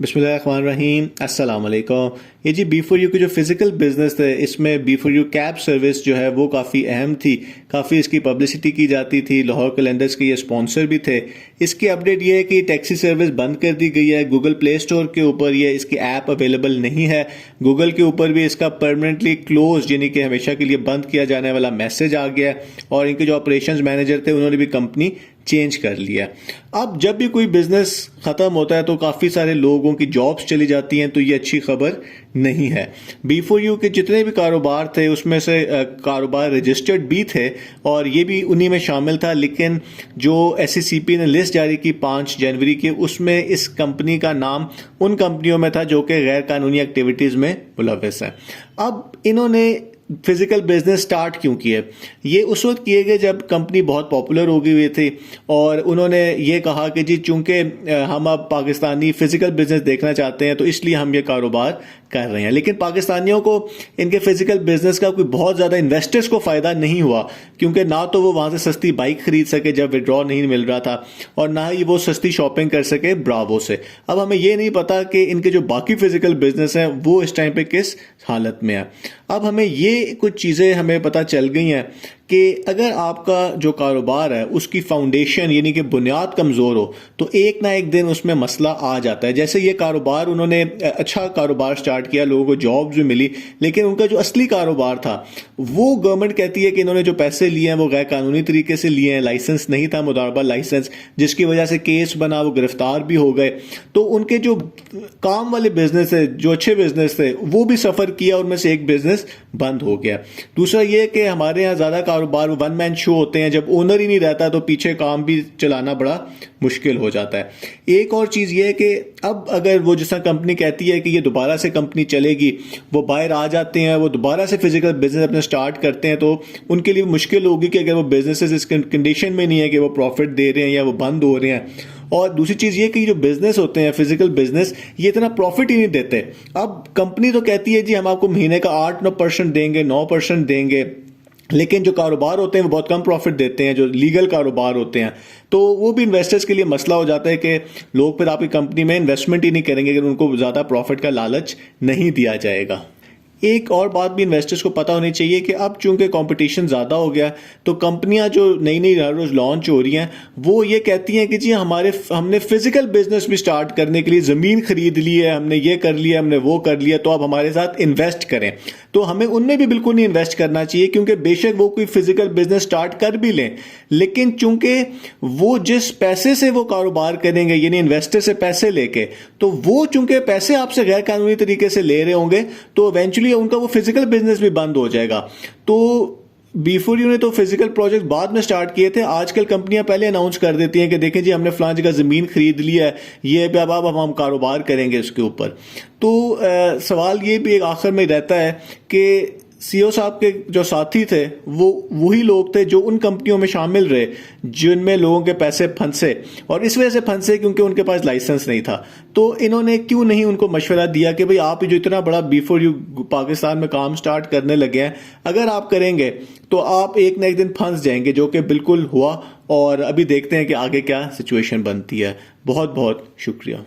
बिस्मिल्लाहिर्रहमानिर्रहीम, अस्सलाम वालेकुम। ये जी बी4यू की जो फिज़िकल बिज़नेस है, इसमें बी4यू कैब सर्विस जो है वो काफ़ी अहम थी। काफ़ी इसकी पब्लिसिटी की जाती थी, लाहौर कैलेंडर्स के ये स्पॉन्सर भी थे। इसकी अपडेट ये है कि टैक्सी सर्विस बंद कर दी गई है। गूगल प्ले स्टोर के ऊपर ये इसकी ऐप अवेलेबल नहीं है। गूगल के ऊपर भी इसका परमानेंटली क्लोज यानी कि हमेशा के लिए बंद किया जाने वाला मैसेज आ गया और इनके जो ऑपरेशंस मैनेजर थे उन्होंने भी कंपनी चेंज कर लिया। अब जब भी कोई बिजनेस खत्म होता है तो काफी सारे लोगों की जॉब्स चली जाती हैं, तो ये अच्छी खबर नहीं है। बी4यू के जितने भी कारोबार थे उसमें से कारोबार रजिस्टर्ड भी थे और ये भी उन्हीं में शामिल था, लेकिन जो SECP ने लिस्ट जारी की 5 जनवरी की, उसमें इस कंपनी का नाम उन कंपनियों में था जो कि गैर कानूनी एक्टिविटीज में मुलव्वस है। अब इन्होंने फिजिकल बिजनेस स्टार्ट क्यों किए? ये उस वक्त किए गए जब कंपनी बहुत पॉपुलर हो गई हुई थी और उन्होंने ये कहा कि जी चूंकि हम अब पाकिस्तानी फिजिकल बिजनेस देखना चाहते हैं तो इसलिए हम ये कारोबार कर रहे हैं। लेकिन पाकिस्तानियों को इनके फिजिकल बिजनेस का कोई बहुत ज़्यादा इन्वेस्टर्स को फ़ायदा नहीं हुआ, क्योंकि ना तो वो वहाँ से सस्ती बाइक खरीद सके जब विड्रॉ नहीं मिल रहा था और ना ही वो सस्ती शॉपिंग कर सके ब्रावो से। अब हमें ये नहीं पता कि इनके जो बाकी फिजिकल बिजनेस हैं वो इस टाइम पे किस हालत में है। अब हमें ये कुछ चीज़ें हमें पता चल गई हैं कि अगर आपका जो कारोबार है उसकी फाउंडेशन यानी कि बुनियाद कमज़ोर हो तो एक ना एक दिन उसमें मसला आ जाता है। जैसे ये कारोबार उन्होंने अच्छा कारोबार स्टार्ट किया, लोगों को जॉब्स भी मिली, लेकिन उनका जो असली कारोबार था वो गवर्नमेंट कहती है कि इन्होंने जो पैसे लिए हैं वो गैर कानूनी तरीके से लिए हैं, लाइसेंस नहीं था, मुदारबा लाइसेंस, जिसकी वजह से केस बना, वो गिरफ्तार भी हो गए। तो उनके जो काम वाले बिजनेस है, जो अच्छे बिजनेस थे, वो भी सफ़र किया, उनमें से एक बिजनेस बंद हो गया। दूसरा ये कि हमारे यहाँ ज़्यादा कारोबार वन मैन शो होते हैं, जब ओनर ही नहीं रहता तो पीछे काम भी चलाना बड़ा मुश्किल हो जाता है। एक और चीज़ ये है कि अब अगर वो जिस तरह कंपनी कहती है कि ये दोबारा से कंपनी चलेगी, वो बाहर आ जाते हैं, वो दोबारा से फिजिकल बिजनेस अपने स्टार्ट करते हैं, तो उनके लिए मुश्किल होगी कि अगर वो बिजनेसेस इस कंडीशन में नहीं है कि वो प्रॉफिट दे रहे हैं या वो बंद हो रहे हैं। और दूसरी चीज़ ये कि जो बिजनेस होते हैं फिजिकल बिजनेस, ये इतना प्रॉफिट ही नहीं देते। अब कंपनी तो कहती है जी हम आपको महीने का 8-9% देंगे, 9% देंगे, लेकिन जो कारोबार होते हैं वो बहुत कम प्रॉफिट देते हैं, जो लीगल कारोबार होते हैं। तो वो भी इन्वेस्टर्स के लिए मसला हो जाता है कि लोग फिर आपकी कंपनी में इन्वेस्टमेंट ही नहीं करेंगे अगर उनको ज़्यादा प्रॉफिट का लालच नहीं दिया जाएगा। एक और बात भी इन्वेस्टर्स को पता होनी चाहिए कि अब चूंकि कंपटीशन ज़्यादा हो गया तो कंपनियां जो नई नई हर रोज़ लॉन्च हो रही हैं वो ये कहती हैं कि जी हमने फिजिकल बिजनेस भी स्टार्ट करने के लिए ज़मीन खरीद ली है, हमने ये कर लिया, हमने वो कर लिया, तो आप हमारे साथ इन्वेस्ट करें। तो हमें उनमें भी बिल्कुल नहीं इन्वेस्ट करना चाहिए, क्योंकि बेशक वो कोई फिजिकल बिजनेस स्टार्ट कर भी लें, लेकिन चूंकि वो जिस पैसे से वो कारोबार करेंगे यानी इन्वेस्टर से पैसे लेके, तो वो चूंकि पैसे आपसे गैर कानूनी तरीके से ले रहे होंगे तो इवेंचुअली उनका वो फिजिकल बिजनेस भी बंद हो जाएगा। तो बी4यू ने तो फिजिकल प्रोजेक्ट बाद में स्टार्ट किए थे। आजकल कंपनियां पहले अनाउंस कर देती हैं कि देखें जी हमने फलां जगह ज़मीन खरीद लिया है, ये अब हम कारोबार करेंगे उसके ऊपर। तो सवाल ये भी एक आखिर में रहता है कि CEO साहब के जो साथी थे वो वही लोग थे जो उन कंपनियों में शामिल रहे जिनमें लोगों के पैसे फंसे, और इस वजह से फंसे क्योंकि उनके पास लाइसेंस नहीं था। तो इन्होंने क्यों नहीं उनको मशवरा दिया कि भाई आप जो इतना बड़ा बी4यू पाकिस्तान में काम स्टार्ट करने लगे हैं, अगर आप करेंगे तो आप एक ना एक दिन फंस जाएंगे, जो कि बिल्कुल हुआ। और अभी देखते हैं कि आगे क्या सिचुएशन बनती है। बहुत बहुत शुक्रिया।